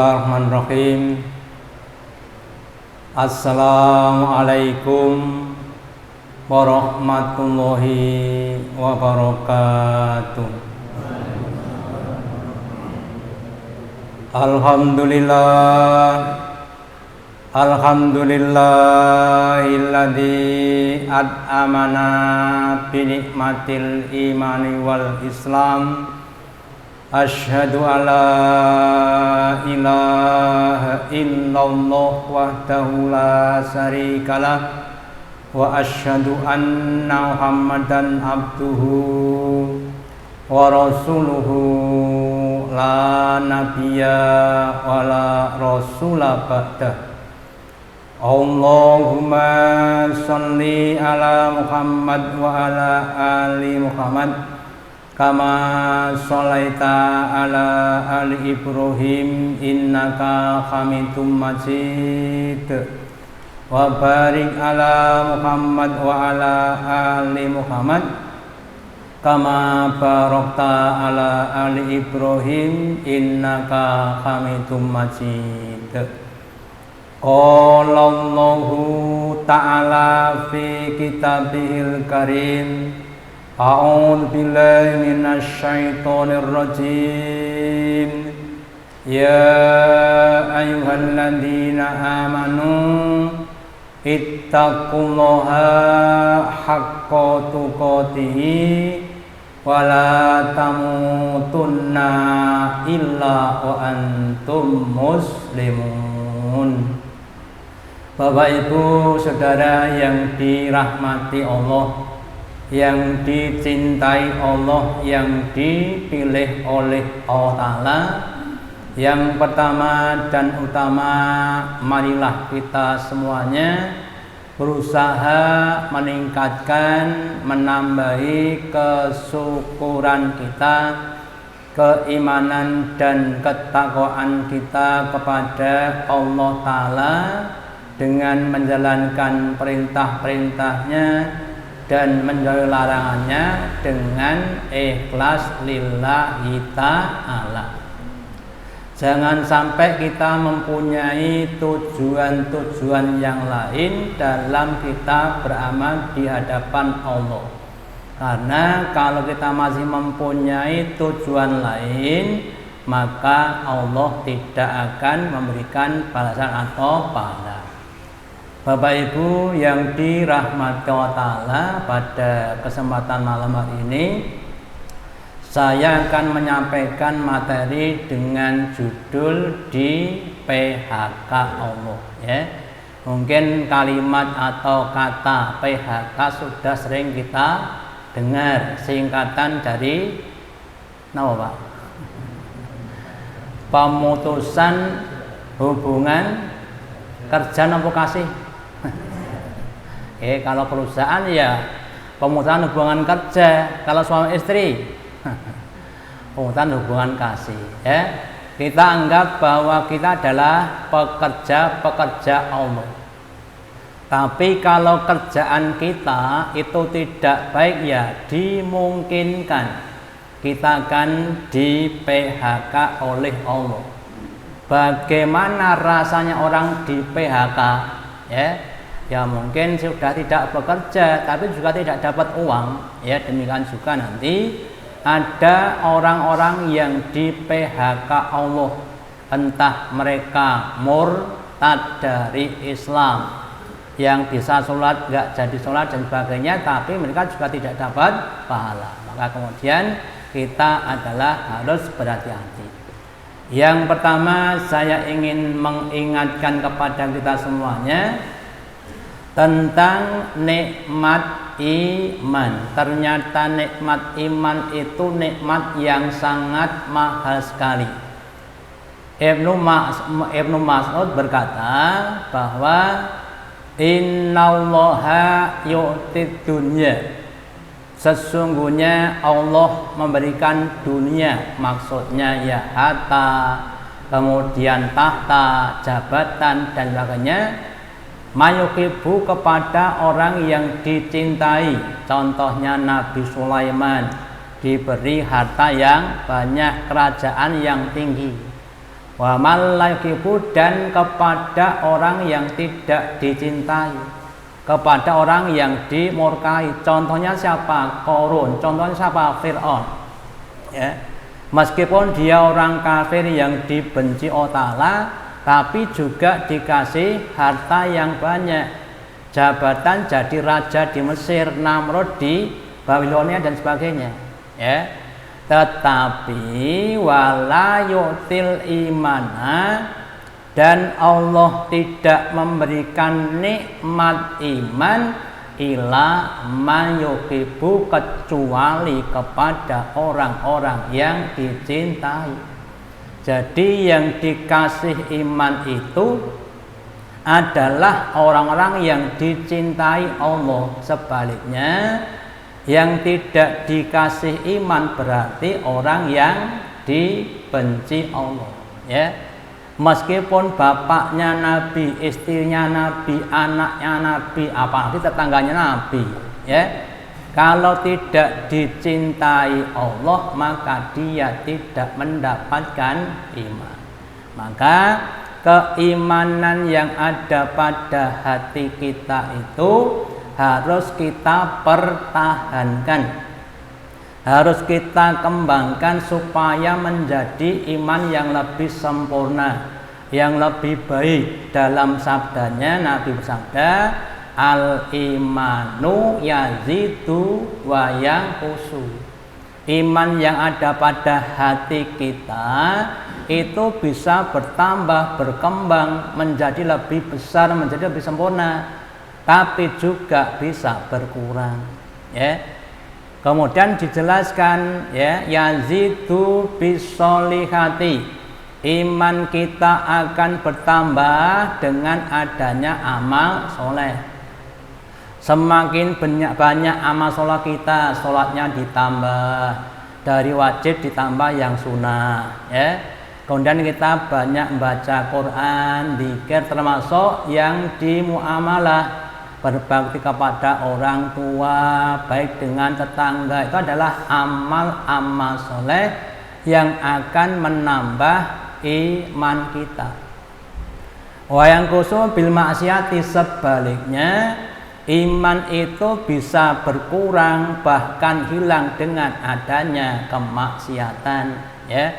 Bismillahirrahmanirrahim. Assalamualaikum warahmatullahi wabarakatuh. Alhamdulillahilladzi at'amana binikmatil imani wal islam. Asyhadu alla ilaha illallah wahdahu la syarikalah wa asyhadu anna Muhammadan abduhu wa rasuluhu la nabiyya wa la rasula ba'dah. Allahumma sholli ala Muhammad wa ala ali Muhammad kama sholaita ala ali Ibrahim innaka hamidum majid. Wa barik ala Muhammad wa ala ali Muhammad kama barakta ala ali Ibrahim innaka hamidum majid. Qala Allahu ta'ala fi kitabihil karim. A'udzu billahi minasy syaithanir rajim. Ya ayyuhalladzina amanu ittaqullaha haqqa tuqatih wa la tamutunna illa wa antum muslimun. Bapak Ibu Saudara yang dirahmati Allah, yang dicintai Allah, yang dipilih oleh Allah Ta'ala, yang pertama dan utama, marilah kita semuanya berusaha meningkatkan, menambahi kesyukuran kita, keimanan dan ketakwaan kita kepada Allah Ta'ala dengan menjalankan perintah-perintahnya dan menjauhi larangannya dengan ikhlas lillahi ta'ala. Jangan sampai kita mempunyai tujuan-tujuan yang lain dalam kita beramal di hadapan Allah. Karena kalau kita masih mempunyai tujuan lain, maka Allah tidak akan memberikan balasan atau pahala. Bapak Ibu yang dirahmati Allah Ta'ala, pada kesempatan malam hari ini saya akan menyampaikan materi dengan judul di PHK Allah, ya. Mungkin kalimat atau kata PHK sudah sering kita dengar, singkatan dari apa, Pak? Pemutusan hubungan kerja atau kasih. Kalau perusahaan ya pemutusan hubungan kerja, kalau suami istri pemutusan hubungan kasih, ya. Kita anggap bahwa kita adalah pekerja Allah. Tapi kalau kerjaan kita itu tidak baik, ya dimungkinkan kita akan di PHK oleh Allah. Bagaimana rasanya orang di PHK, ya? Ya mungkin sudah tidak bekerja tapi juga tidak dapat uang, ya. Demikian juga nanti ada orang-orang yang di PHK Allah, entah mereka murtad dari Islam, yang bisa sholat nggak jadi sholat dan sebagainya, tapi mereka juga tidak dapat pahala. Maka kemudian kita adalah harus berhati-hati. Yang pertama, saya ingin mengingatkan kepada kita semuanya tentang nikmat iman. Ternyata nikmat iman itu nikmat yang sangat mahal sekali. Ibnu Mas'ud berkata bahwa innallaha yu'tid dunya, sesungguhnya Allah memberikan dunia, maksudnya ya harta, kemudian tahta, jabatan dan sebagainya, mayukibu kepada orang yang dicintai. Contohnya Nabi Sulaiman diberi harta yang banyak, kerajaan yang tinggi. Wa man la yuhibbu, dan kepada orang yang tidak dicintai, kepada orang yang dimurkai. Contohnya siapa? Qarun. Contohnya siapa? Fir'aun. Ya. Meskipun dia orang kafir yang dibenci Allah Ta'ala, tapi juga dikasih harta yang banyak, jabatan jadi raja di Mesir, Namrud di Babilonia dan sebagainya. Ya. Tetapi wala yu'til imana, dan Allah tidak memberikan nikmat iman ila man yuhibbu, kecuali kepada orang-orang yang dicintai. Jadi yang dikasih iman itu adalah orang-orang yang dicintai Allah. Sebaliknya yang tidak dikasih iman berarti orang yang dibenci Allah. Ya. Meskipun bapaknya Nabi, istrinya Nabi, anaknya Nabi, apalagi tetangganya Nabi, ya, kalau tidak dicintai Allah maka dia tidak mendapatkan iman. Maka keimanan yang ada pada hati kita itu harus kita pertahankan, harus kita kembangkan supaya menjadi iman yang lebih sempurna, yang lebih baik. Dalam sabdanya Nabi bersabda, al-imanu yazidu wa yanqusu. Iman yang ada pada hati kita itu bisa bertambah, berkembang, menjadi lebih besar, menjadi lebih sempurna, tapi juga bisa berkurang. Ya. Kemudian dijelaskan, ya, yazidu bisolihati, iman kita akan bertambah dengan adanya amal soleh. Semakin banyak amal soleh kita, sholatnya ditambah, dari wajib ditambah yang sunnah, ya. Kemudian kita banyak membaca Quran, zikir, termasuk yang di muamalah, berbakti kepada orang tua, baik dengan tetangga, itu adalah amal-amal soleh yang akan menambah iman kita. Wa yanqusu bil ma'siyati, sebaliknya iman itu bisa berkurang bahkan hilang dengan adanya kemaksiatan. Ya,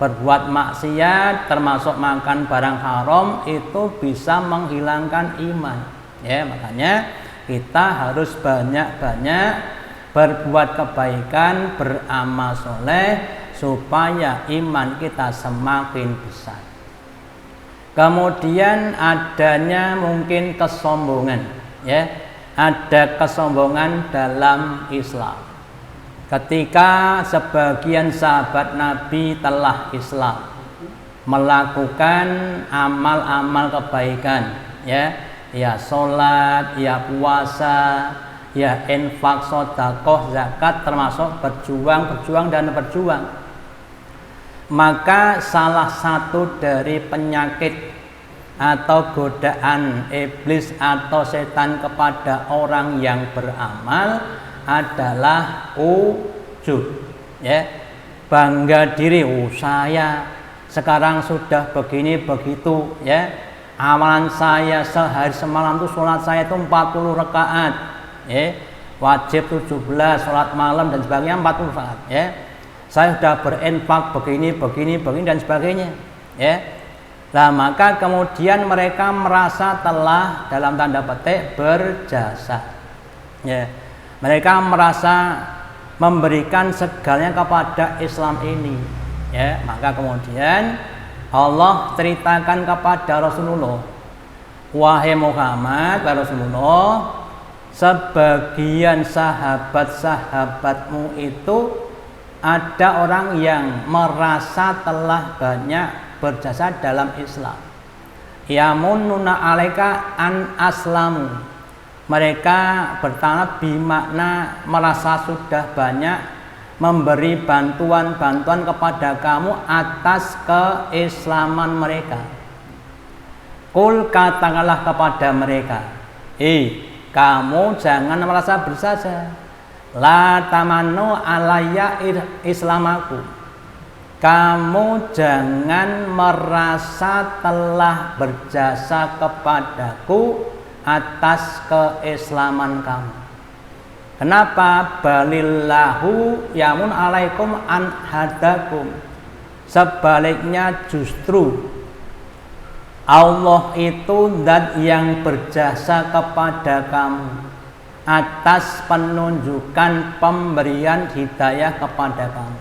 berbuat maksiat termasuk makan barang haram itu bisa menghilangkan iman. Ya, makanya kita harus banyak-banyak berbuat kebaikan, beramal soleh, supaya iman kita semakin besar. Kemudian adanya mungkin kesombongan, ya, ada kesombongan dalam Islam. Ketika sebagian sahabat Nabi telah Islam, melakukan amal-amal kebaikan, ya sholat, ya puasa, ya infak, sedekah, zakat, termasuk berjuang dan berjuang. Maka salah satu dari penyakit atau godaan iblis atau setan kepada orang yang beramal adalah ujub, ya, bangga diri. Saya sekarang sudah begini begitu, ya. Amalan saya sehari semalam itu, sholat saya itu 40 rakaat, ya. Wajib 17, sholat malam dan sebagainya 40 rakaat, ya. Saya sudah berinfak begini dan sebagainya, ya. Nah, maka kemudian mereka merasa telah dalam tanda petik berjasa, ya. Mereka merasa memberikan segalanya kepada Islam ini, ya. Maka kemudian Allah ceritakan kepada Rasulullah, wahai Muhammad, wahai Rasulullah, sebagian sahabat-sahabatmu itu ada orang yang merasa telah banyak berjasa dalam Islam. Yamununa alaika an aslamu, mereka bertanam bimakna merasa sudah banyak memberi bantuan-bantuan kepada kamu atas keislaman mereka. Kul, katakanlah kepada mereka, kamu jangan merasa berjasa. La tamannu alayya islamaku, kamu jangan merasa telah berjasa kepadaku atas keislaman kamu. Kenapa? Balillahu yamun alaikum an hadakum. Sebaliknya justru Allah itu zat yang berjasa kepada kamu atas penunjukan pemberian hidayah kepada kamu.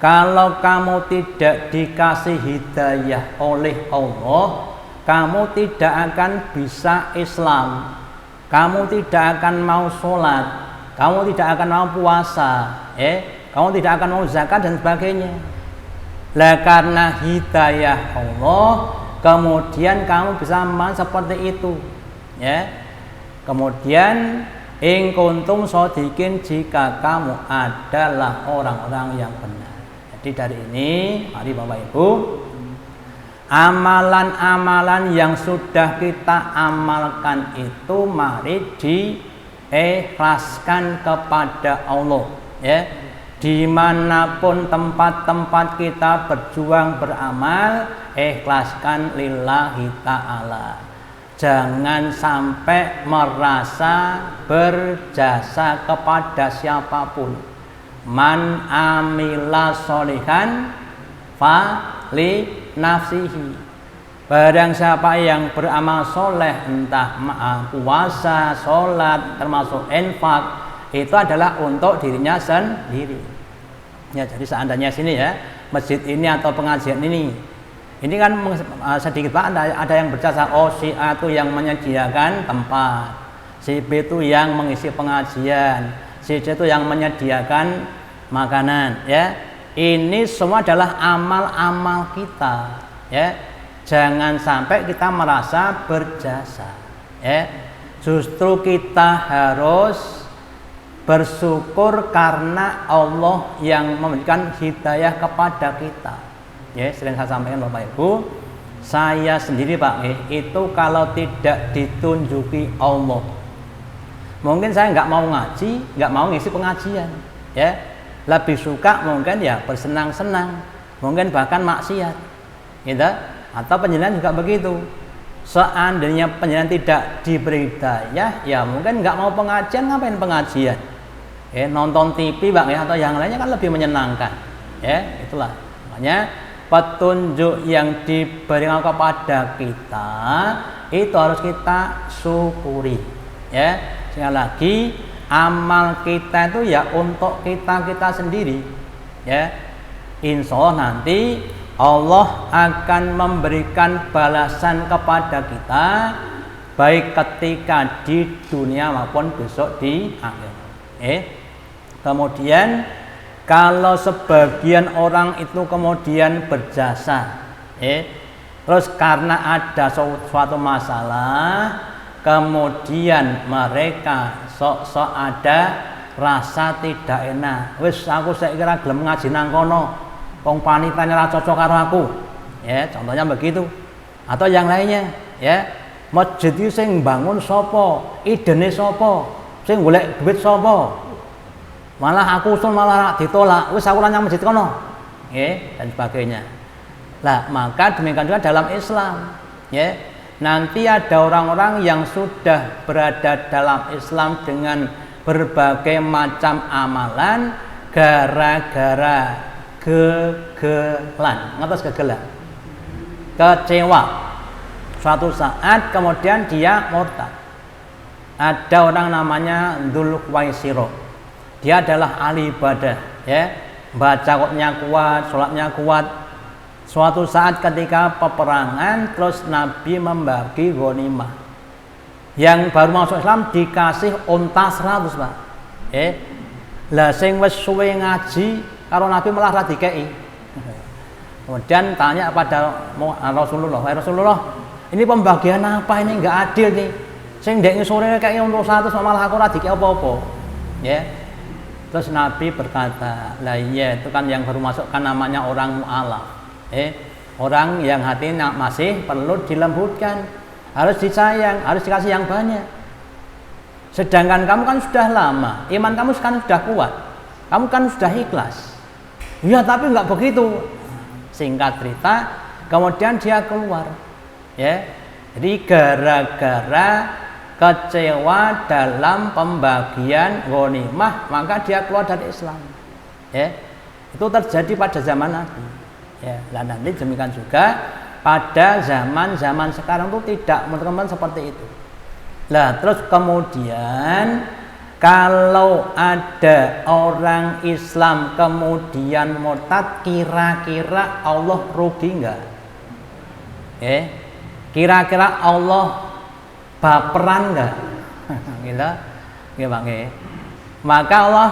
Kalau kamu tidak dikasih hidayah oleh Allah, kamu tidak akan bisa Islam. Kamu tidak akan mau sholat, kamu tidak akan mau puasa, kamu tidak akan mau zakat dan sebagainya. Lah karena hidayah Allah, kemudian kamu bisa amal seperti itu, ya. Kemudian in kuntum shodiqin, jika kamu adalah orang-orang yang benar. Jadi dari ini, mari Bapak Ibu, amalan-amalan yang sudah kita amalkan itu mari diikhlaskan kepada Allah, ya. Dimanapun tempat-tempat kita berjuang beramal, ikhlaskan lillahi ta'ala. Jangan sampai merasa berjasa kepada siapapun. Man amila sholihan fa li nafsihi. Barang siapa yang beramal soleh, entah puasa, sholat, termasuk infak, itu adalah untuk dirinya sendiri. Ya, jadi seandainya sini ya, masjid ini atau pengajian ini kan sedikit Pak ada yang berjasa. Oh, si A itu yang menyediakan tempat, si B itu yang mengisi pengajian, si C itu yang menyediakan makanan, ya. Ini semua adalah amal-amal kita, ya. Jangan sampai kita merasa berjasa, ya. Justru kita harus bersyukur karena Allah yang memberikan hidayah kepada kita. Ya, sering saya sampaikan Bapak Ibu, saya sendiri Pak, itu kalau tidak ditunjuki Allah, mungkin saya nggak mau ngaji, nggak mau ngisi pengajian, ya. Lebih suka mungkin ya bersenang-senang, mungkin bahkan maksiat, gitu. Atau penjelasan juga begitu. Seandainya penjelasan tidak diberi hidayah, ya mungkin nggak mau pengajian, ngapain pengajian? Nonton TV Bang ya, atau yang lainnya kan lebih menyenangkan, ya. Itulah makanya petunjuk yang diberikan kepada kita itu harus kita syukuri, ya. Sekali lagi, amal kita itu ya untuk kita sendiri, ya. Insya Allah nanti Allah akan memberikan balasan kepada kita baik ketika di dunia maupun besok di akhirat. Kemudian kalau sebagian orang itu kemudian berjasa, terus karena ada suatu masalah, kemudian mereka sok-sok ada rasa tidak enak. Wis aku saya kira gelem ngaji nang kono, wong panitanya ra cocok karo aku. Ya, contohnya begitu. Atau yang lainnya, ya. Masjid iki sing bangun sapa? Idene sapa? Sing golek duit sapa? Malah aku usul malah ditolak. Wis aku nang masjid kono. Dan sebagainya. Lah, maka demikian juga dalam Islam, ya. Nanti ada orang-orang yang sudah berada dalam Islam dengan berbagai macam amalan gara-gara gegelan, ngatas gegelan, kecewa. Suatu saat kemudian dia murtad. Ada orang namanya Dzulkhuwaisiro. Dia adalah ahli ibadah, ya. Baca Qur'annya kuat, sholatnya kuat. Suatu saat ketika peperangan, terus Nabi membagi ghanimah. Yang baru masuk Islam dikasih unta 100, Pak. Lah sing wis suwe ngaji karo Nabi malah ra dikei. Kemudian tanya pada Rasulullah, "Wahai Rasulullah, ini pembagian apa ini, enggak adil nih. Sing ndek sore kei unta 100 malah aku ra dikei apa-apa." Ya. Terus Nabi berkata, "Lah iya, itu kan yang baru masuk kan namanya orang mu'alaf. Orang yang hatinya masih perlu dilembutkan, harus disayang, harus dikasih yang banyak. Sedangkan kamu kan sudah lama, iman kamu kan sudah kuat, kamu kan sudah ikhlas. Ya tapi nggak begitu. Singkat cerita, kemudian dia keluar, ya. Jadi gara-gara kecewa dalam pembagian ghanimah, maka dia keluar dari Islam. Ya, itu terjadi pada zaman Nabi. Ya, dan nanti demikian juga pada zaman sekarang itu tidak teman-teman seperti itu. Lah terus kemudian kalau ada orang Islam kemudian murtad, kira-kira Allah rugi enggak? Kira-kira Allah baperan enggak? Gila, ya Bang. Maka Allah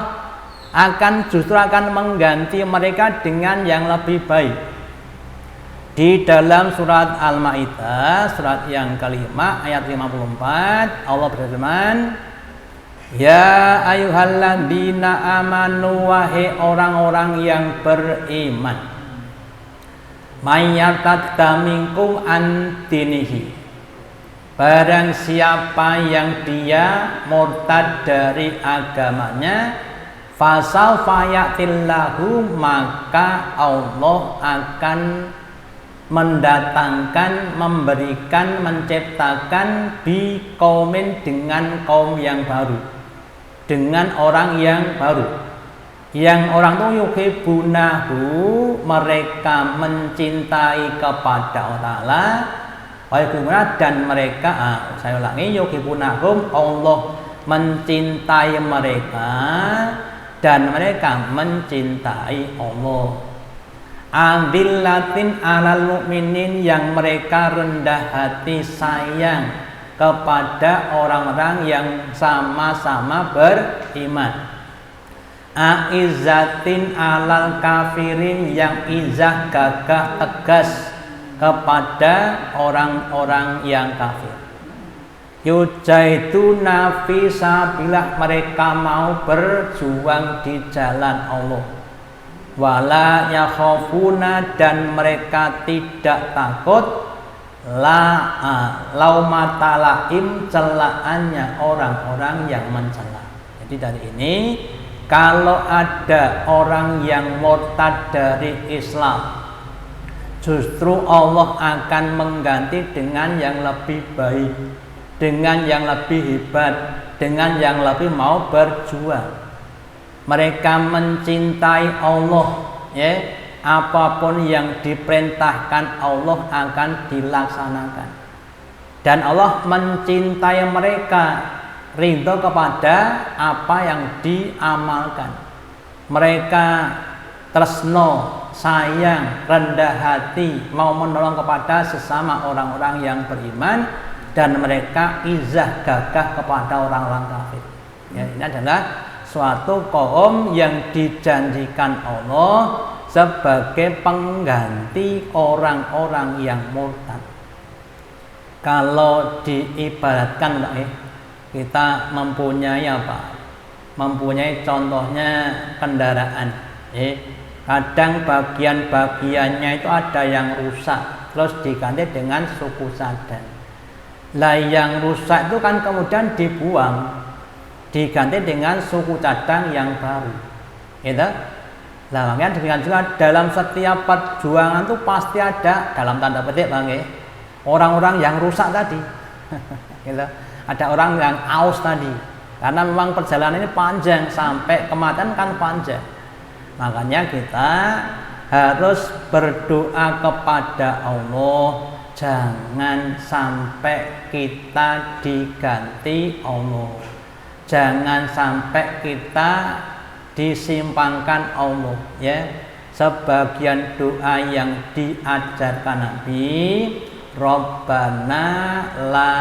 justru akan mengganti mereka dengan yang lebih baik. Di dalam surat Al-Maidah, surat yang kelima ayat 54, Allah berfirman, ya ayyuhalladzina amanu, wahai orang-orang yang beriman, mayyartadda minkum an dinihi, barang siapa yang dia murtad dari agamanya, fasawfa ya'tillahu, maka Allah akan mendatangkan, memberikan, menciptakan bi qaumin, dengan kaum yang baru, dengan orang yang baru, yang orang itu yuhibbunahu, mereka mencintai kepada Allah Ta'ala, dan mereka, saya ulangi, yuhibbunahum, Allah mencintai mereka dan mereka mencintai Allah. Adillatin alal mu'minin, yang mereka rendah hati sayang kepada orang-orang yang sama-sama beriman. Aizzatin alal kafirin, yang izah gagah tegas kepada orang-orang yang kafir. Yujahiduna fi sabilillah, mereka mau berjuang di jalan Allah. Wala yakhafuna, dan mereka tidak takut laumata laim, celaannya orang-orang yang mencela. Jadi dari ini, kalau ada orang yang murtad dari Islam, justru Allah akan mengganti dengan yang lebih baik, dengan yang lebih hebat, dengan yang lebih mau berjuang. Mereka mencintai Allah, ya, apapun yang diperintahkan Allah akan dilaksanakan, dan Allah mencintai mereka, ridho kepada apa yang diamalkan. Mereka tresno, sayang, rendah hati, mau menolong kepada sesama orang-orang yang beriman, dan mereka izah gagah kepada orang-orang kafir. Ya, ini adalah suatu kaum yang dijanjikan Allah sebagai pengganti orang-orang yang murtad. Kalau diibaratkan, kita mempunyai apa? Mempunyai contohnya kendaraan. Kadang bagian-bagiannya itu ada yang rusak, terus diganti dengan suku cadang. Lah yang rusak itu kan kemudian dibuang, diganti dengan suku cadang yang baru, gitu. Nah, makanya demikian juga dalam setiap perjuangan itu pasti ada, dalam tanda petik Bang, orang-orang yang rusak tadi, gitu. Ada orang yang aus tadi, karena memang perjalanan ini panjang, sampai kematian kan panjang. Makanya kita harus berdoa kepada Allah, jangan sampai kita diganti Allah. Jangan sampai kita disimpangkan Allah, ya. Sebagian doa yang diajarkan Nabi, Rabbana la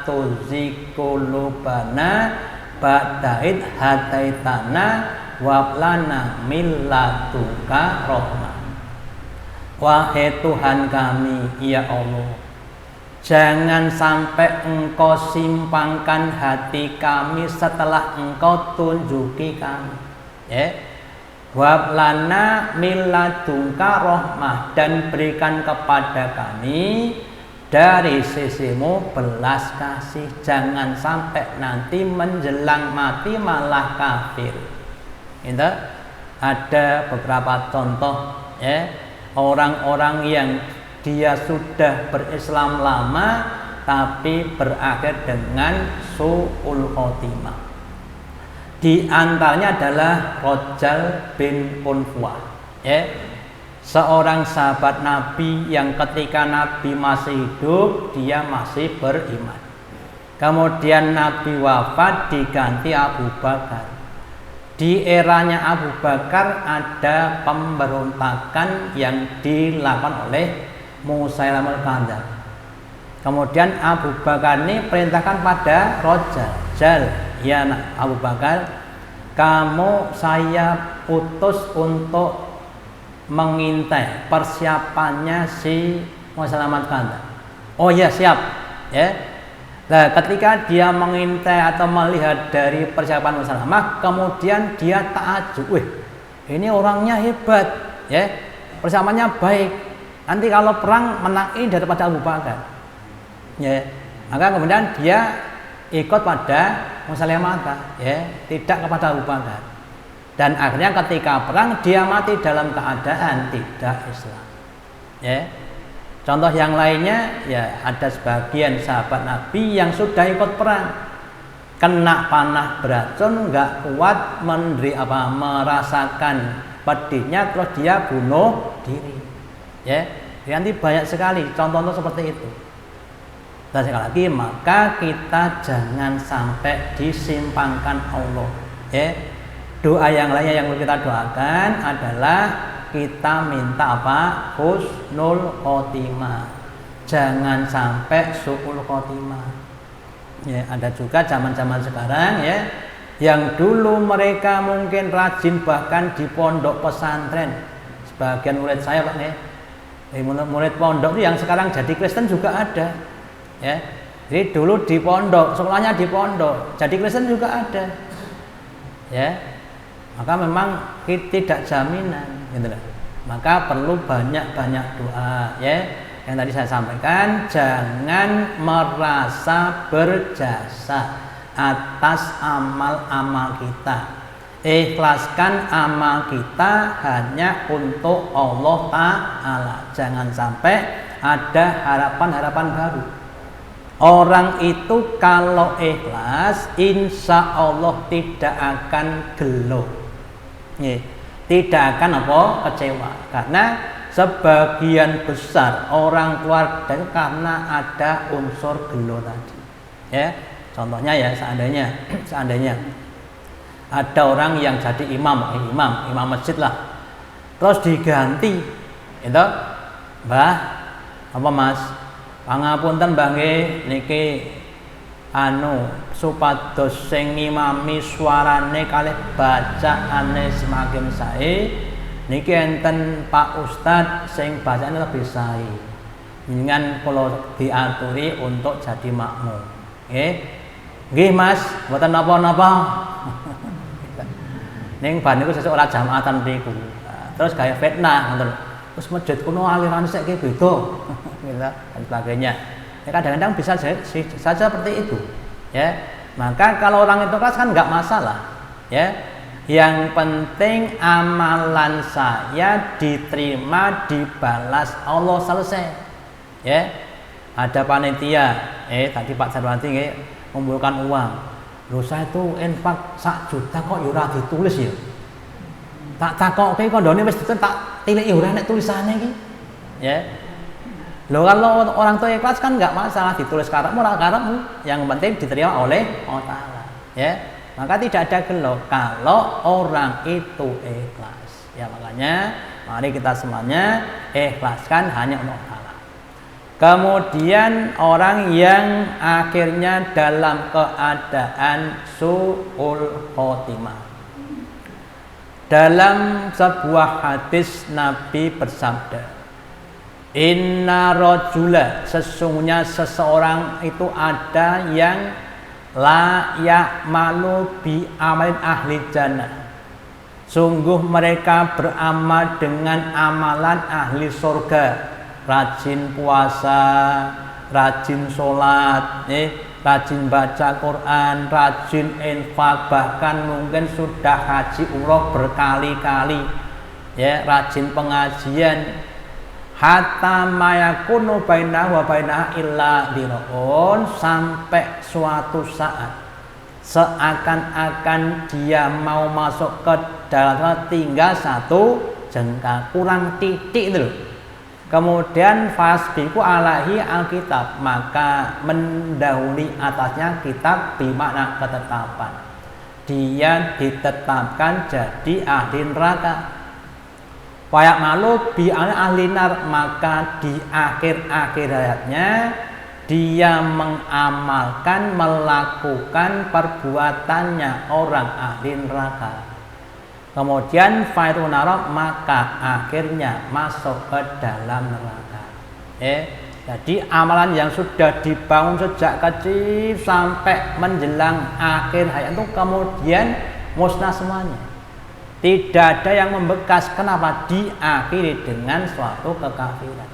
tuzigh qulubana ba'da idh hadaitana wa hab lana min ladunka rahmah. Wahai Tuhan kami, ya Allah, jangan sampai Engkau simpangkan hati kami setelah Engkau tunjuki kami, ya. Wablana miladungka rahmah, dan berikan kepada kami dari sisimu belas kasih. Jangan sampai nanti menjelang mati malah kafir. Itu. ada beberapa contoh ya, orang-orang yang dia sudah berislam lama tapi berakhir dengan su'ul khotimah. Di antaranya adalah Rajal bin Unfuah ya, seorang sahabat Nabi yang ketika Nabi masih hidup dia masih beriman. Kemudian Nabi wafat diganti Abu Bakar. Di eranya Abu Bakar ada pemberontakan yang dilakukan oleh Musailamah al-Kadzdzab. Kemudian Abu Bakar ini perintahkan pada Rajal, ya Abu Bakar, kamu saya utus untuk mengintai persiapannya si Musailamah al-Kadzdzab. Oh ya siap, ya. Nah, ketika dia mengintai atau melihat dari persiapan Musailamah, kemudian dia takjub, wih, ini orangnya hebat, ya, persiapannya baik. Nanti kalau perang menang daripada Abu Bakar, ya. Maka kemudian dia ikut pada Musailamah, ya, tidak kepada Abu Bakar. Dan akhirnya ketika perang dia mati dalam keadaan tidak Islam, ya. Contoh yang lainnya ya ada sebagian sahabat Nabi yang sudah ikut perang, kena panah beracun, nggak kuat merasakan pedihnya, terus dia bunuh diri. Ya, nanti banyak sekali contoh-contoh seperti itu. Dan sekali lagi maka kita jangan sampai disimpangkan Allah. Ya, doa yang lainnya yang kita doakan adalah kita minta apa? Husnul khotimah. Jangan sampai su'ul khotimah. Ya, ada juga zaman-zaman sekarang ya, yang dulu mereka mungkin rajin bahkan di pondok pesantren. Sebagian murid saya Pak nih, murid pondok yang sekarang jadi Kristen juga ada. Ya. Jadi dulu di pondok, sekolahnya di pondok, jadi Kristen juga ada. Ya. Maka memang tidak jaminan. Gitu lah. Maka perlu banyak-banyak doa ya. Yang tadi saya sampaikan, jangan merasa berjasa atas amal-amal kita. Ikhlaskan amal kita hanya untuk Allah Ta'ala. Jangan sampai ada harapan-harapan baru. Orang itu kalau ikhlas, insya Allah tidak akan gelo. Tidak akan kecewa, karena sebagian besar orang keluarga itu karena ada unsur gelo tadi. Ya, contohnya ya seandainya ada orang yang jadi imam masjid lah, terus diganti, itu Mbah apa Mas, pangapunten Mbah nggih niki supados sing ngimami suarane kalih bacaane semakin sae niki enten Pak Ustadz sing bacaane lebih sae. Jenengan kula diaturi untuk jadi makmum. Nggih Mas, mboten napa-napa. Ning bar niku sesuk ora jamaatan niku. Terus gaya fitnah ngoten. Terus masjid kuno aliran sik ki beda. Gitu dan sebagainya. Ya, kadang-kadang bisa saja seperti itu, ya. Maka kalau orang itu kan nggak masalah, ya. Yang penting amalan saya diterima, dibalas Allah, selesai, ya. Ada panitia, tadi Pak Sarwanti mengumpulkan uang. Loh saya itu infak 1 juta kok ora ditulis ya. Tak takoke kondone wis tak tilik ya ora nek tulisane iki, ya. Loh kalau orang tua ikhlas kan nggak masalah ditulis karepmu ora karepmu, yang penting diterima oleh Allah Ta'ala, ya. Maka tidak ada gelo kalau orang itu ikhlas, ya. Makanya mari kita semuanya ikhlaskan hanya untuk Allah Ta'ala. Kemudian orang yang akhirnya dalam keadaan su'ul khotimah, dalam sebuah hadis Nabi bersabda, inna rajula, sesungguhnya seseorang itu ada yang la ya'malu bi amalin ahli jannah, sungguh mereka beramal dengan amalan ahli surga, rajin puasa, rajin sholat, rajin baca Quran, rajin infak, bahkan mungkin sudah haji umroh berkali-kali, ya, rajin pengajian. Hatta mayakunu bainahu wa bainaha illa dhiraun, sampai suatu saat seakan-akan dia mau masuk ke dalam tinggal satu jengkal, kurang titik itu loh. Kemudian fasbiqu alaihi alkitab, maka mendahului atasnya kitab bermakna ketetapan. Dia ditetapkan jadi ahli neraka. Wayak malu bi ahli nar, maka di akhir-akhir hayatnya dia mengamalkan, melakukan perbuatannya orang ahli neraka. Kemudian fairunara, maka akhirnya masuk ke dalam neraka. Jadi amalan yang sudah dibangun sejak kecil sampai menjelang akhir hayat itu kemudian musnah semuanya. Tidak ada yang membekas. Kenapa? Diakhiri dengan suatu kekafiran.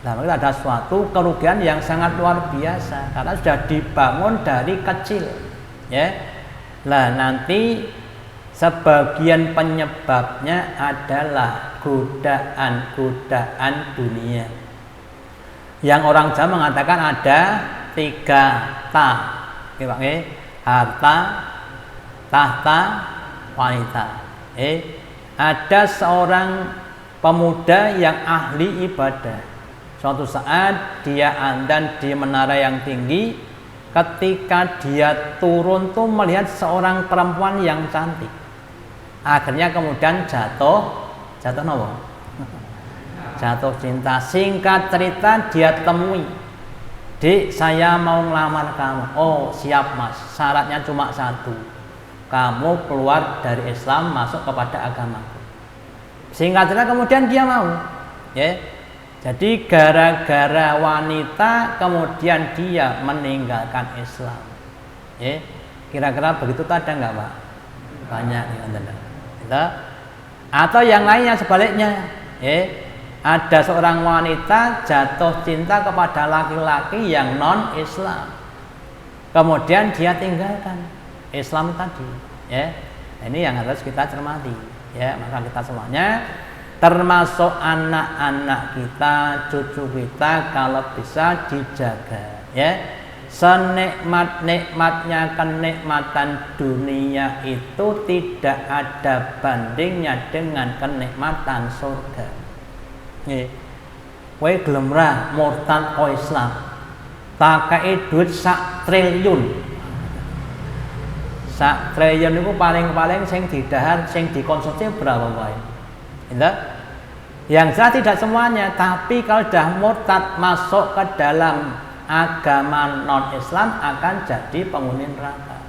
Nah, ada suatu kerugian yang sangat luar biasa karena sudah dibangun dari kecil. Nah, nanti sebagian penyebabnya adalah godaan-godaan dunia. Yang orang Jawa mengatakan ada 3 ta. Harta, tahta, wanita. Ada seorang pemuda yang ahli ibadah. Suatu saat dia andan di menara yang tinggi. Ketika dia turun tuh melihat seorang perempuan yang cantik. Akhirnya kemudian jatuh apa? Jatuh cinta. Singkat cerita dia temui. Dik, saya mau ngelamar kamu. Oh, siap mas. Syaratnya cuma 1. Kamu keluar dari Islam masuk kepada agamaku. Singkat cerita kemudian dia mau. Jadi gara-gara wanita kemudian dia meninggalkan Islam. Kira-kira begitu ada nggak Pak? Banyak ya. Atau yang lainnya sebaliknya. Ada seorang wanita jatuh cinta kepada laki-laki yang non-Islam. Kemudian dia tinggalkan Islam tadi. Ini yang harus kita cermati. Maka kita semuanya, termasuk anak-anak kita, cucu kita, kalau bisa dijaga. Senikmat-nikmatnya kenikmatan dunia itu tidak ada bandingnya dengan kenikmatan surga. Kowe gelem ra murtad ko Islam, tak kei duit 1 triliun. 1 triliun itu paling-paling sing didahar, sing dikonsumsi berapa wae? Yang jelas tidak semuanya, tapi kalau sudah murtad masuk ke dalam agama non-Islam akan jadi penghuni neraka.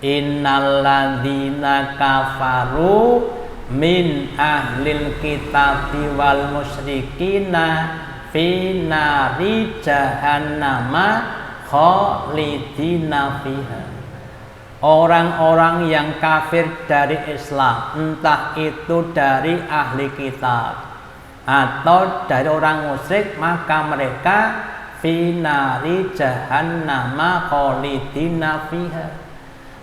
Innalladzina kafaru min ahlil kitabi wal musyrikina fi nari jahannama khalidina fiha. Orang-orang yang kafir dari Islam, entah itu dari ahli kitab atau dari orang musyrik, maka mereka fi nari jahannama khalidina fiha.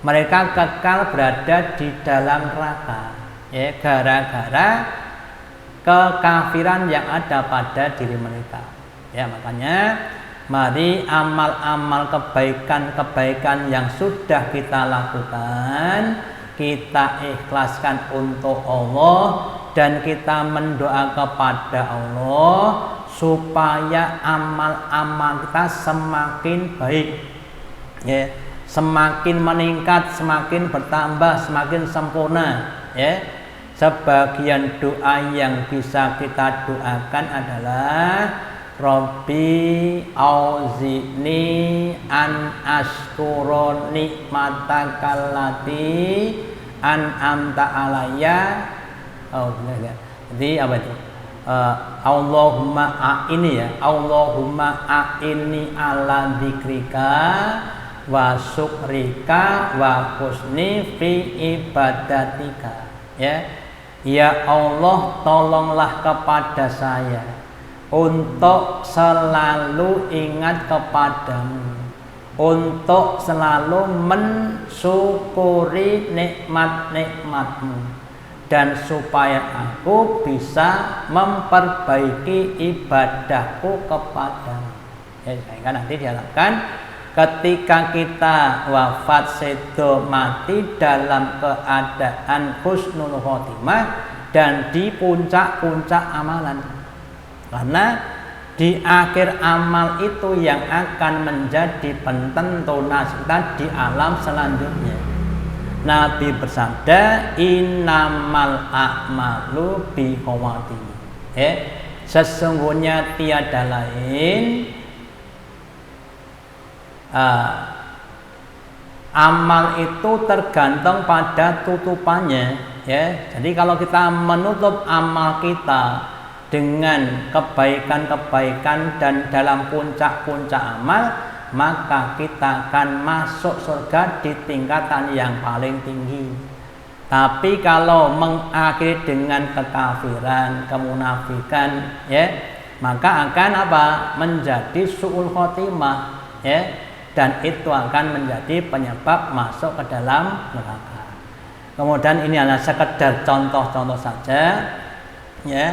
Mereka kekal berada di dalam neraka. Gara-gara kekafiran yang ada pada diri mereka. Makanya mari amal-amal kebaikan-kebaikan yang sudah kita lakukan, kita ikhlaskan untuk Allah dan kita mendoa kepada Allah supaya amal-amal kita semakin baik, semakin meningkat, semakin bertambah, semakin sempurna. Sebagian doa yang bisa kita doakan adalah Rabbi auzi'ni an ashkura nikmatakal lati an'amta alayya. Jadi apa itu? Allahumma a'ini Allahumma a'ini ala dzikrika wa syukrika wa husni fi ibadatika. Ya Allah, tolonglah kepada saya untuk selalu ingat kepadamu, untuk selalu mensyukuri nikmat-nikmatmu, dan supaya aku bisa memperbaiki ibadahku kepadamu. Ya, sehingga nanti diharapkan ketika kita wafat sedo mati dalam keadaan husnul khotimah dan di puncak-puncak amalan. Karena di akhir amal itu yang akan menjadi penentu nasib kita di alam selanjutnya. Nabi bersabda, innamal a'malu bihawatimi. Sesungguhnya tiada lain amal itu tergantung pada tutupannya, ya. Jadi kalau kita menutup amal kita dengan kebaikan-kebaikan dan dalam puncak-puncak amal, maka kita akan masuk surga di tingkatan yang paling tinggi. Tapi kalau mengakhiri dengan kekafiran, kemunafikan, ya, maka akan apa? Menjadi su'ul khotimah, ya. Dan itu akan menjadi penyebab masuk ke dalam neraka. Kemudian ini adalah sekedar contoh-contoh saja, ya,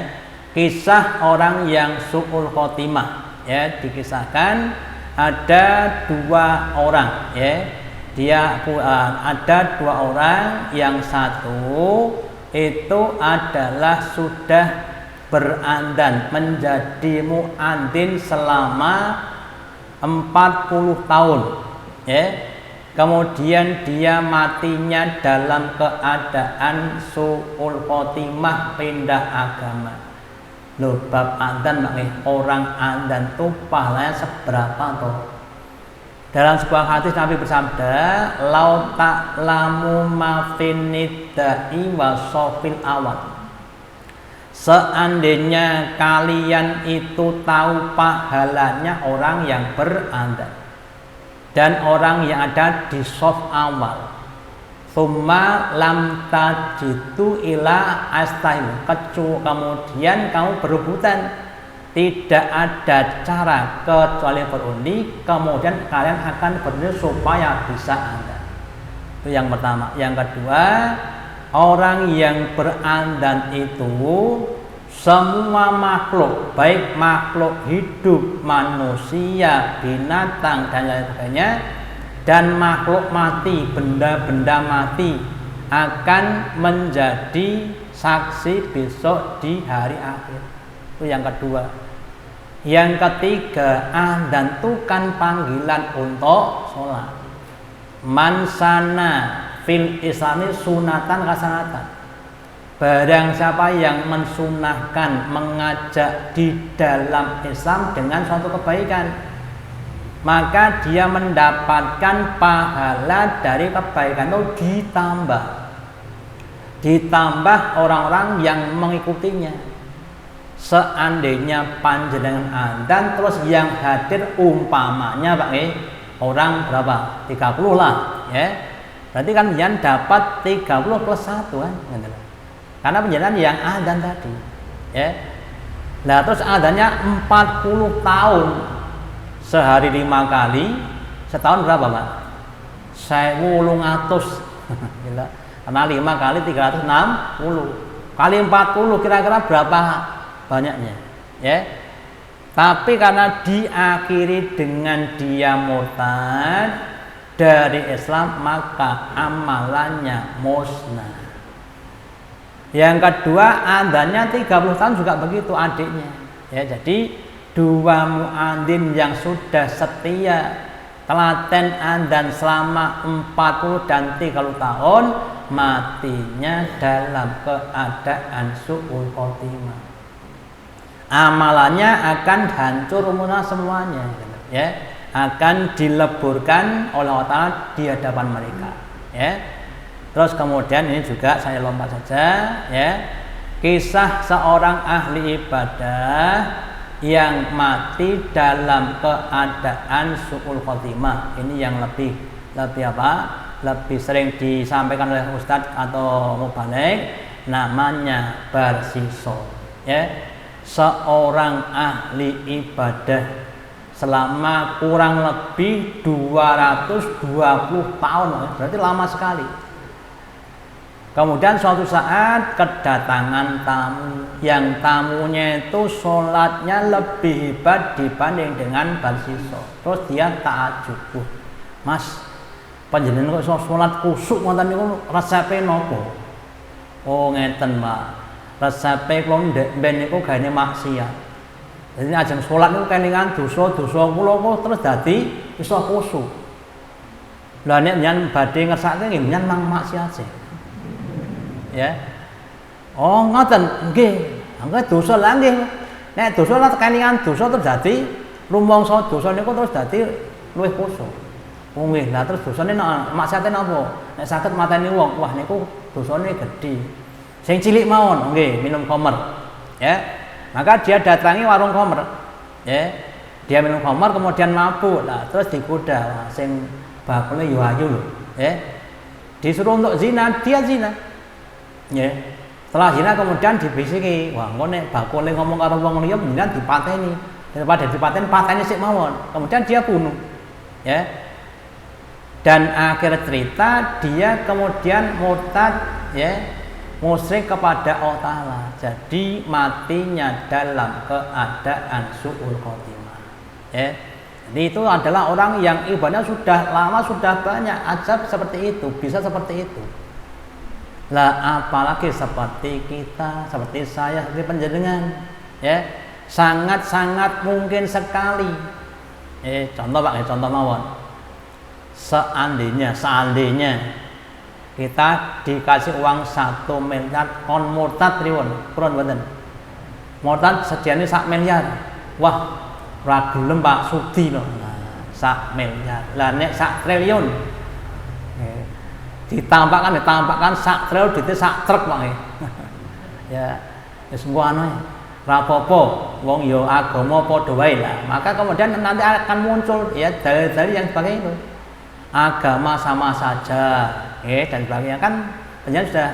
kisah orang yang su'ul khotimah, ya, dikisahkan ada dua orang, ya, ada dua orang, yang satu itu adalah sudah berandan menjadi muadzin selama 40 tahun, ya. Kemudian dia matinya dalam keadaan su'ul khotimah, pindah agama. Loh, bab adzan orang adzan itu pahalanya seberapa toh? Dalam sebuah hadis Nabi bersabda, lau ta'lamu ma finidda'i wa sofil awal. Seandainya kalian itu tahu pahalanya orang yang beradzan dan orang yang ada di shaf awal, summa lam tajidu ila astahil, kemudian kamu berebutan, tidak ada cara kecuali berundi, kemudian kalian akan berundi supaya bisa adzan. Itu yang pertama. Yang kedua, orang yang beradzan itu semua makhluk, baik makhluk hidup, manusia, binatang dan lain sebagainya, dan makhluk mati, benda-benda mati, akan menjadi saksi besok di hari akhir. Itu yang kedua. Yang ketiga, adzan itu kan panggilan untuk sholat. Mansana fil islami sunatan hasanatan. Barang siapa yang mensunahkan, mengajak di dalam Islam dengan suatu kebaikan, maka dia mendapatkan pahala dari kebaikan itu ditambah orang-orang yang mengikutinya. Seandainya panjenengan adzan terus yang hadir umpamanya Pak, orang berapa? 30 lah, ya. Berarti kan yang dapat 30 plus 1 kan, karena penjelasan yang adzan tadi, ya. Nah, terus adzannya 40 tahun, sehari 5 kali, setahun berapa Pak? 1.800. Gila. Karena 5 kali 360 kali 40 kira-kira berapa banyaknya, ya. Tapi karena diakhiri dengan dia murtad dari Islam, maka amalannya musnah. Yang kedua, adzannya 30 tahun juga begitu adiknya, ya. Jadi dua muadzin yang sudah setia telaten adzan selama 40 dan 30 tahun, matinya dalam keadaan su'ul khotimah. Amalannya akan hancur munah semuanya, ya. Akan dileburkan oleh Allah Ta'ala di hadapan mereka, ya. Terus kemudian ini juga saya lompat saja, ya. Kisah seorang ahli ibadah yang mati dalam keadaan su'ul khotimah. Ini yang lebih apa? Lebih sering disampaikan oleh ustadz atau mubaligh, namanya barsiso, ya. seorang ahli ibadah selama kurang lebih 220 tahun, berarti lama sekali. Kemudian suatu saat kedatangan tamu, yang tamunya itu sholatnya lebih hebat dibanding dengan Barsiso. Terus dia ta'ajub, Mas, panjenengan kok sholat kusuk ngoten niku resepe napa? Oh ngeten, Pak. Resepe kula ndek ben niku gaene maksiat. Jadi ajeng sholat niku kelingan dosa-dosa kula kok terus dadi iso kusuk. Lah nek nyen badhe ngersake nggih nyen mang maksiat sih. Ya. Oh ngoten nggih. Angga dosa lha nggih. Nek dosa lah kelingan dosa terus dadi rumangsa dosa niku terus dadi luwih kusuk. Oh nggih, lah terus dosane maksiate napa? Nek saged mateni wong, wah niku dosane gedhe. Sing cilik mawon, nggih, minum khamr. Ya. Maka dia datangi warung khamr. Ya. Dia minum khamr kemudian mabuk. Lah terus digoda, sing bakule yo ayu lho, ya. Disuruh untuk zina, dia zina. Ya. Setelah zina kemudian dibisiki, wah engko nek bakule ngomong karo wong liya mendingan dipateni. Daripada dipateni, pateni sik mawon. Kemudian dia bunuh. Ya. Dan akhir cerita dia kemudian murtad, ya, musyrik kepada Allah Ta'ala. Jadi matinya dalam keadaan su'ul khotimah. Ya. Jadi itu adalah orang yang ibadahnya sudah lama, sudah banyak, ajab seperti itu, bisa seperti itu. Lah apalagi seperti kita, seperti saya, seperti panjenengan, ya, sangat-sangat mungkin sekali. Contoh Pak, contoh mawon. Seandainya kita dikasih uang 1 miliar kon murtad pripun? Purun mboten? Murtad sediane 1 miliar. Wah, ora gelem Pak Sudi lho. Nah, 1 miliar. Lah nek 1 triliun. Ditampakkan 1 triliun duite 1 truk Pak. Ya, wis engko anu ora apa-apa, wong ya agama padha wae lah. Maka kemudian nanti akan muncul ya dalil-dalil yang sebagainya itu. Agama sama saja, dan sebagainya kan penjelasan sudah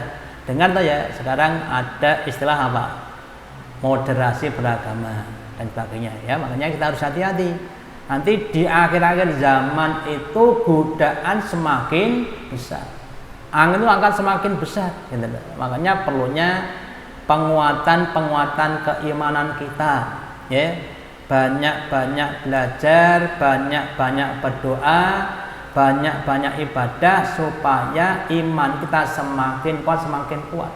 dengar tuh ya. Sekarang ada istilah apa? Moderasi beragama dan sebagainya ya. Makanya kita harus hati-hati. Nanti di akhir-akhir zaman itu godaan semakin besar, angin itu akan semakin besar. Gitu. Makanya perlunya penguatan keimanan kita, ya. Banyak-banyak belajar, banyak-banyak berdoa, banyak-banyak ibadah supaya iman kita semakin kuat.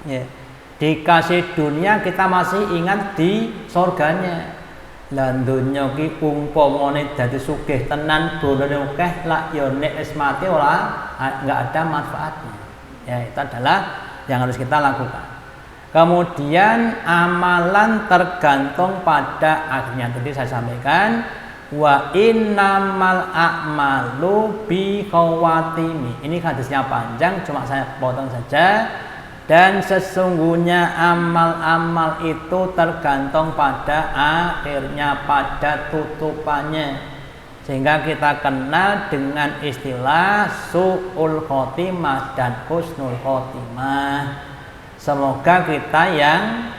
Ya. Dikasih dunia kita masih ingat di surganya. Lan dunya ki umpamane dadi sugih tenan dolane akeh lak ya nek wis mati ora enggak ada manfaatnya. Ya, itu adalah yang harus kita lakukan. Kemudian amalan tergantung pada akhirnya. Tadi saya sampaikan wa innamal a'malu bi khawatimi. Ini hadisnya panjang, cuma saya potong saja. Dan sesungguhnya amal-amal itu tergantung pada akhirnya, pada tutupannya. Sehingga kita kenal dengan istilah su'ul khotimah dan husnul khotimah. Semoga kita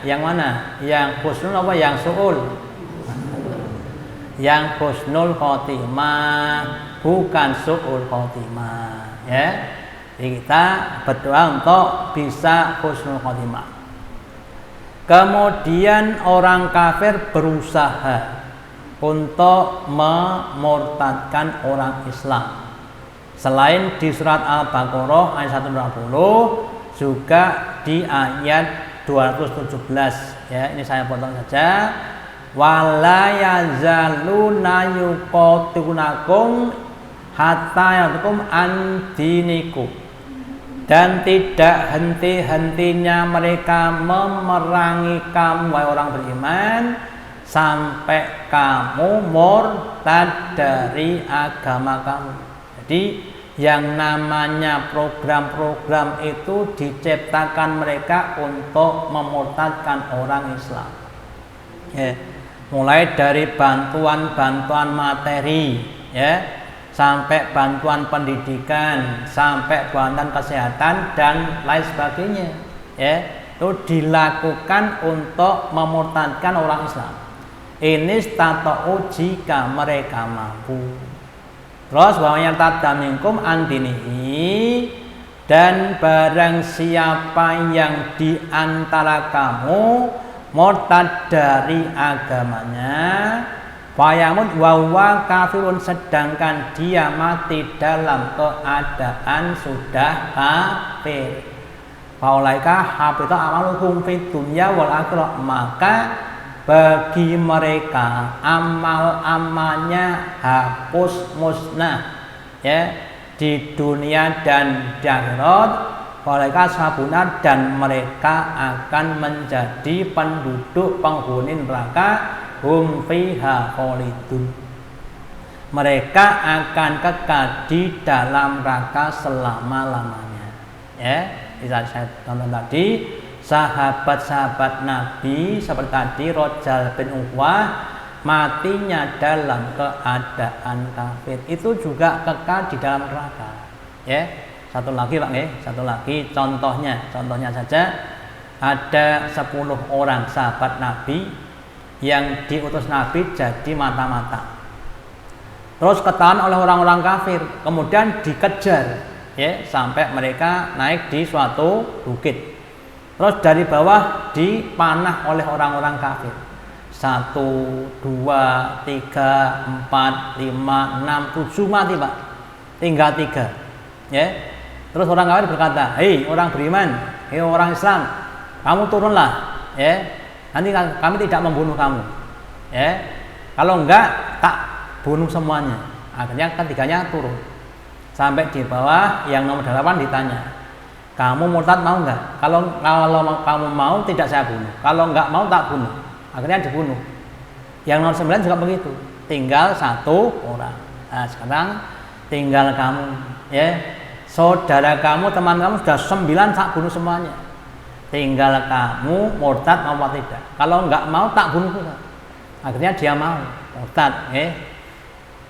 yang mana? Yang husnul apa yang su'ul? Yang husnul khotimah, bukan su'ul khotimah, ya. Jadi kita berdoa untuk bisa husnul khotimah. Kemudian orang kafir berusaha untuk memurtadkan orang Islam. Selain di surat Al-Baqarah ayat 120, juga di ayat 217, ya. Ini saya potong saja. Wala yazaluna yuqatilunakum hatta yakum andinikum. Dan tidak henti-hentinya mereka memerangi kamu wahai orang beriman sampai kamu murtad dari agama kamu. Jadi yang namanya program-program itu diciptakan mereka untuk memurtadkan orang Islam. Ya. Mulai dari bantuan materi, ya, sampai bantuan pendidikan, sampai bantuan kesehatan dan lain sebagainya, ya. itu dilakukan untuk memurtadkan orang Islam. Ini stata'u jika mereka mampu. Terus bahwanya tadamingkum andinihi, dan barang siapa yang di antara kamu murtad dari agamanya, fayamut wawa kafirun, sedangkan dia mati dalam keadaan sudah kafir, faulaika habita amaluhum fid dunya wal akhirah, maka bagi mereka amal-amalnya hapus musnah ya di dunia dan di akhirat. Mereka sabunat, dan mereka akan menjadi penduduk penghuni neraka, hum fiha khalidun, mereka akan kekal di dalam neraka selama-lamanya ya. Bisa saya tonton tadi sahabat-sahabat Nabi seperti tadi Rojal bin Uqwah matinya dalam keadaan kafir, itu juga kekal di dalam neraka ya. Satu lagi Pak ya, satu lagi contohnya saja, ada 10 orang sahabat Nabi yang diutus Nabi jadi mata-mata, terus ketahuan oleh orang-orang kafir, kemudian dikejar ya sampai mereka naik di suatu bukit, terus dari bawah dipanah oleh orang-orang kafir. 1, 2, 3, 4, 5, 6, 7 mati Pak, tinggal 3 ya. Terus orang kafir berkata, hei orang beriman, hei orang Islam, kamu turunlah ya, nanti kami tidak membunuh kamu ya, kalau enggak tak bunuh semuanya. Akhirnya ketiganya turun sampai di bawah, yang nomor 8 ditanya, kamu murtad mau enggak? Kalau kamu mau tidak saya bunuh, kalau enggak mau tak bunuh. Akhirnya dibunuh. Yang nomor 9 juga begitu, tinggal 1 orang. Nah sekarang tinggal kamu ya, saudara kamu, teman kamu sudah 9 tak bunuh semuanya, tinggal kamu murtad mau atau tidak. Kalau enggak mau tak bunuh juga. Akhirnya dia mau murtad ya.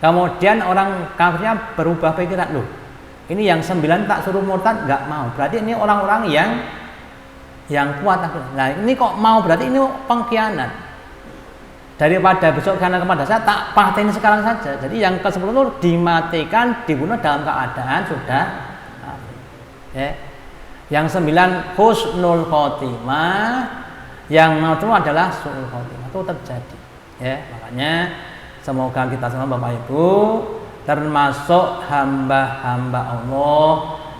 Kemudian orang kafirnya berubah pikiran, loh ini yang 9 tak suruh murtad enggak mau, berarti ini orang-orang yang kuat. Nah ini kok mau, berarti ini pengkhianat. Daripada besok karena kepada saya, tak paten sekarang saja. Jadi yang ke-10 itu dimatikan, dibunuh dalam keadaan sudah ya. Yang 9 husnul khotimah, yang itu adalah su'ul khotimah, itu terjadi ya. Makanya semoga kita semua Bapak Ibu termasuk hamba-hamba Allah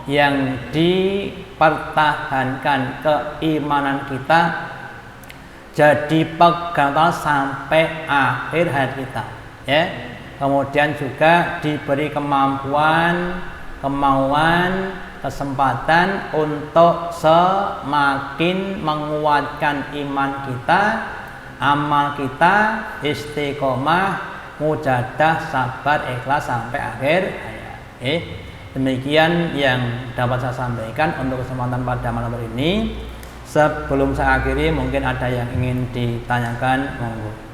yang dipertahankan keimanan kita, jadi pegang sampai akhir hayat kita ya. Kemudian juga diberi kemampuan, kemauan, kesempatan untuk semakin menguatkan iman kita, amal kita, istiqomah, mujadah, sabar, ikhlas sampai akhir hayat. Demikian yang dapat saya sampaikan untuk kesempatan pada malam hari ini. Sebelum saya akhiri, mungkin ada yang ingin ditanyakan, monggo.